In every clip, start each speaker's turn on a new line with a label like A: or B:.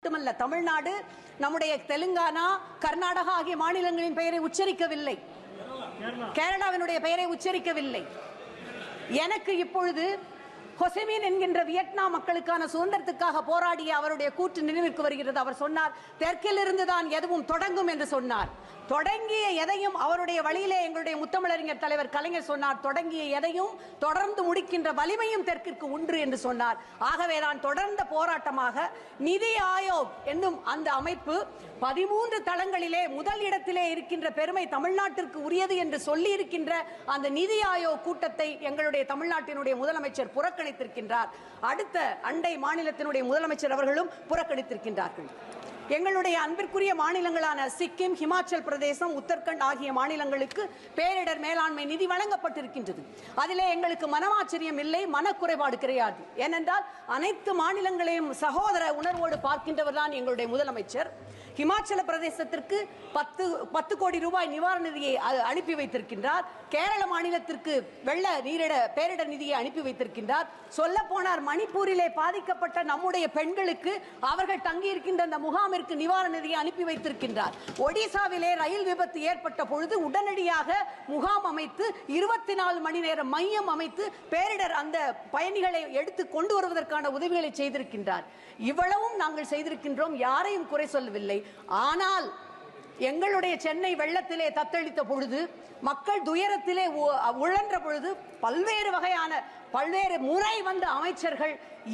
A: மட்டுமல்ல, தமிழ்நாடு நம்முடைய தெலுங்கானா, கர்நாடகா ஆகிய மாநிலங்களின் பெயரை உச்சரிக்கவில்லை, கேரளாவினுடைய பெயரை உச்சரிக்கவில்லை. எனக்கு இப்பொழுது ஹொசெமின் என்கின்ற வியட்நாம் மக்களுக்கான சுதந்திரத்துக்காக போராடிய அவருடைய கூற்று நினைவிற்கு வருகிறது. அவர் சொன்னார், தெற்கில் இருந்துதான் எதுவும் தொடங்கும் என்று சொன்னார். தொடங்கிய எதையும் அவருடைய வழியிலே எங்களுடைய முத்தமிழறிஞர் தலைவர் கலைஞர் சொன்னார், தொடங்கிய எதையும் தொடர்ந்து முடிக்கின்ற வலிமையும் தெற்கிற்கு உண்டு என்று சொன்னார். ஆகவேதான் தொடர்ந்த போராட்டமாக நிதி ஆயோக் என்னும் அந்த அமைப்பு 13 தளங்களிலே முதல் இடத்திலே இருக்கின்ற பெருமை தமிழ்நாட்டிற்கு உரியது என்று சொல்லி இருக்கின்ற அந்த நிதி ஆயோக் கூட்டத்தை எங்களுடைய தமிழ்நாட்டினுடைய முதலமைச்சர் புறக்கணித்திருக்கின்றார். அடுத்த அண்டை மாநிலத்தினுடைய முதலமைச்சர் அவர்களும் புறக்கணித்திருக்கின்றார்கள். எங்களுடைய அன்பிற்குரிய மாநிலங்களான சிக்கிம், ஹிமாச்சல் பிரதேசம், உத்தரகண்ட் ஆகிய மாநிலங்களுக்கு பேரிடர் மேலாண்மை நிதி வழங்கப்பட்டிருக்கின்றது. அதிலே எங்களுக்கு மனமாச்சரியம் இல்லை, மனக்குறைபாடு கிடையாது. ஏனென்றால் அனைத்து மாநிலங்களையும் சகோதர உணர்வோடு பார்க்கின்றவர் தான் எங்களுடைய முதலமைச்சர். ஹிமாச்சல பிரதேசத்திற்கு 10 கோடி ரூபாய் நிவாரண நிதியை அனுப்பி வைத்திருக்கின்றார். கேரள மாநிலத்திற்கு வெள்ள பேரிடர் நிதியை அனுப்பி வைத்திருக்கின்றார். சொல்ல போனார், மணிப்பூரிலே பாதிக்கப்பட்ட நம்முடைய பெண்களுக்கு அவர்கள் தங்கியிருக்கின்ற அந்த முகாமிற்கு நிவாரண நிதியை அனுப்பி வைத்திருக்கின்றார். ஒடிசாவிலே ரயில் விபத்து ஏற்பட்ட பொழுது உடனடியாக முகாம் அமைத்து 24 மணி நேரம் மையம் அமைத்து பேரிடர் அந்த பயணிகளை எடுத்து கொண்டு வருவதற்கான உதவிகளை செய்திருக்கின்றார். இவ்வளவும் நாங்கள் செய்திருக்கின்றோம், யாரையும் குறை சொல்லவில்லை. ஆனால் எங்களுடைய சென்னை வெள்ளத்திலே தத்தளித்த பொழுது, மக்கள் துயரத்திலே உழன்ற பொழுது பல்வேறு முறை வந்த அமைச்சர்கள்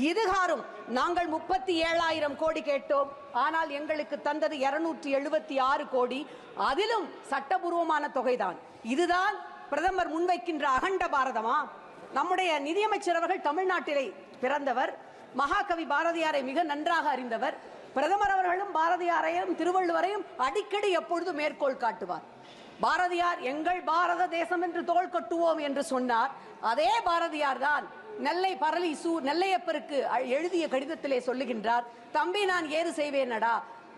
A: இதுகாரும் நாங்கள் 37,000 கோடி கேட்டோம், ஆனால் எங்களுக்கு தந்தது 276 கோடி, அதிலும் சட்டபூர்வமான தொகைதான். இதுதான் பிரதமர் முன்வைக்கின்ற அகண்ட பாரதமா? நம்முடைய நிதியமைச்சர் அவர்கள் தமிழ்நாட்டிலே பிறந்தவர், மகாகவி பாரதியாரை மிக நன்றாக அறிந்தவர். பிரதமர் அவர்களும் பாரதியாரையும் திருவள்ளுவரையும் அடிக்கடி எப்பொழுது மேற்கோள் காட்டுவார். பாரதியார் எங்கள் பாரத தேசம் என்று தோள் கட்டுவோம் என்று சொன்னார். அதே பாரதியார் தான் நெல்லையப்பருக்கு எழுதிய கடிதத்திலே சொல்லுகின்றார், தம்பி நான் ஏறு செய்வேனடா,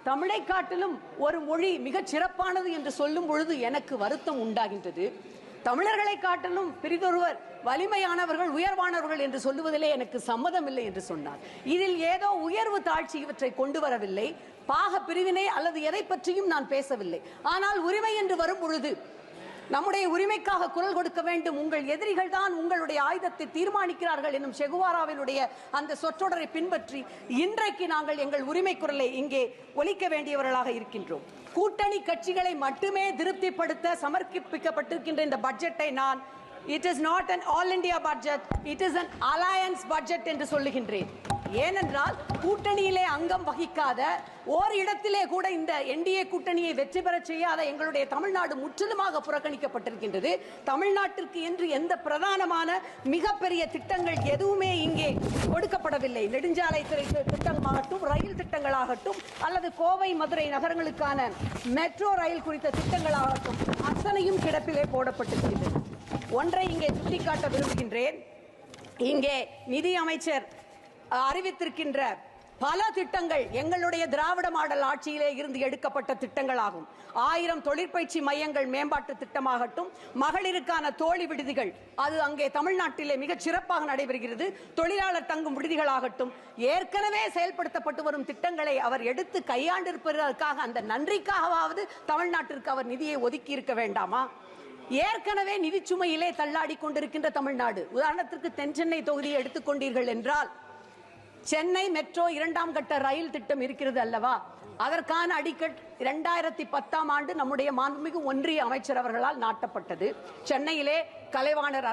A: தமிழை காட்டிலும் ஒரு மொழி மிகச் சிறப்பானது என்று சொல்லும் பொழுது எனக்கு வருத்தம் உண்டாகின்றது. தமிழர்களை காட்டிலும் பிரிதொருவர் வலிமையானவர்கள், உயர்வானவர்கள் என்று சொல்லுவதிலே எனக்கு சம்மதம் இல்லை என்று சொன்னார். இதில் ஏதோ உயர்வு தாழ்ச்சி இவற்றை கொண்டு வரவில்லை, பாக பிரிவினை அல்லது எதை பற்றியும் நான் பேசவில்லை. ஆனால் உரிமை என்று வரும் பொழுது நம்முடைய உரிமைக்காக குரல் கொடுக்க வேண்டும். உங்கள் எதிரிகள் தான் உங்களுடைய ஆயுதத்தை தீர்மானிக்கிறார்கள் என்னும் செகுவாராவினுடைய அந்த சொற்றொடரை பின்பற்றி இன்றைக்கு நாங்கள் எங்கள் உரிமை குரலை இங்கே ஒலிக்க வேண்டியவர்களாக இருக்கின்றோம். கூட்டணி கட்சிகளை மட்டுமே திருப்திப்படுத்த சமர்ப்பிக்கப்பட்டிருக்கின்ற இந்த பட்ஜெட்டை நான் it is not an all India budget, it is an alliance budget என்று சொல்லுகின்றேன். ஏனென்றால் கூட்டணியிலே அங்கம் வகிக்காத, ஓர் இடத்திலே கூட இந்த என்டிஏ கூட்டணியை வெற்றி பெற செய்யாத எங்களுடைய தமிழ்நாடு முற்றிலுமாக புறக்கணிக்கப்பட்டிருக்கின்றது. தமிழ்நாட்டிற்கு என்று எந்த பிரதானமான மிகப்பெரிய திட்டங்கள் எதுவுமே இங்கே கொடுக்கப்படவில்லை. நெடுஞ்சாலை திட்டமாகட்டும், ரயில் திட்டங்களாகட்டும், அல்லது கோவை மதுரை நகரங்களுக்கான மெட்ரோ ரயில் குறித்த திட்டங்களாகட்டும், அத்தனையும் கிடப்பிலே போடப்பட்டிருக்கின்றது. ஒன்றை இங்கே சுட்டிக்காட்ட விரும்புகின்றேன். இங்கே நிதி அமைச்சர் அறிவித்திருக்கின்ற பல திட்டங்கள் எங்களுடைய திராவிட மாடல் ஆட்சியிலே இருந்து எடுக்கப்பட்ட திட்டங்களாகும். 1000 தொழிற்பயிற்சி மையங்கள் மேம்பாட்டு திட்டமாகட்டும், மகளிருக்கான தோழி விடுதிகள், அது அங்கே தமிழ்நாட்டிலே மிகச் சிறப்பாக நடைபெறுகிறது. தொழிலாளர் தங்கும் விடுதிகளாகட்டும், ஏற்கனவே செயல்படுத்தப்பட்டு வரும் திட்டங்களை அவர் எடுத்து கையாண்டிருப்பதற்காக அந்த நன்றிக்காகவாவது தமிழ்நாட்டிற்கு அவர் நிதியை ஒதுக்கி இருக்க வேண்டாமா? ஏற்கனவே நிதிச்சுமையிலே தள்ளாடி கொண்டிருக்கின்ற தமிழ்நாடு, உதாரணத்திற்கு தென் சென்னை தொகுதியை எடுத்துக்கொண்டீர்கள் என்றால், சென்னை மெட்ரோ 2ஆம் கட்ட ரயில் திட்டம் இருக்கிறது அல்லவா? அதற்கான அடிக்கட் 2010ஆம் ஆண்டு நம்முடைய மாண்புமிகு ஒன்றிய அமைச்சர் அவர்களால் நாட்டப்பட்டது. சென்னையிலே கலைவாணர்